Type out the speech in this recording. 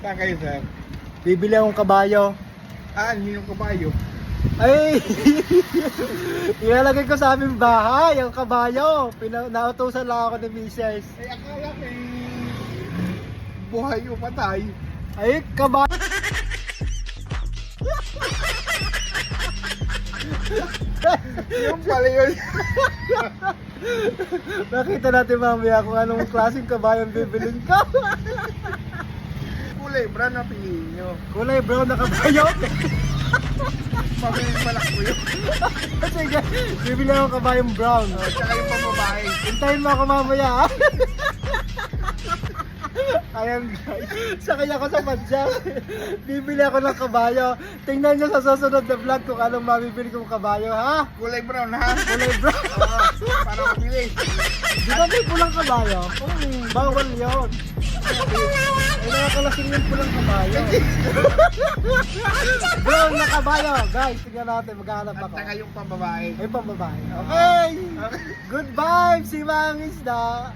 Saan kayo, sir? Bibili akong kabayo. Yung kabayo? Ay! Ilalagay ko sa aming bahay ang kabayo. Nautusan lang ako ni Mrs. Akala ko buhay o patay. Ay, kabayo! Yung pala yun. Nakita natin mamaya kung anong klaseng kabayo ang bibilin ko. Kulay brown na piliin nyo. Kulay brown na kabayo. Mabilis malak ko yun. Sige, bibili ako kabayong brown. Tsaka yung pambabae. Hintayin mo ako mamaya, ha? Ayan guys, sakay ako sa padjak. Bibili ako ng kabayo. Tingnan nyo sa susunod na vlog kung anong mabibili kong kabayo, ha? Kulay brown ha? Kulay brown. Para mabilis. Di ba may pulang kabayo? Bawal yun. Ay, nakakalasing yung pulang kabayo. Brown na kabayo. Guys, tingnan natin, maghahanap At ako. saka yung pambabae. Ay, pambabae. Okay! Good vibes, si Mang Isda.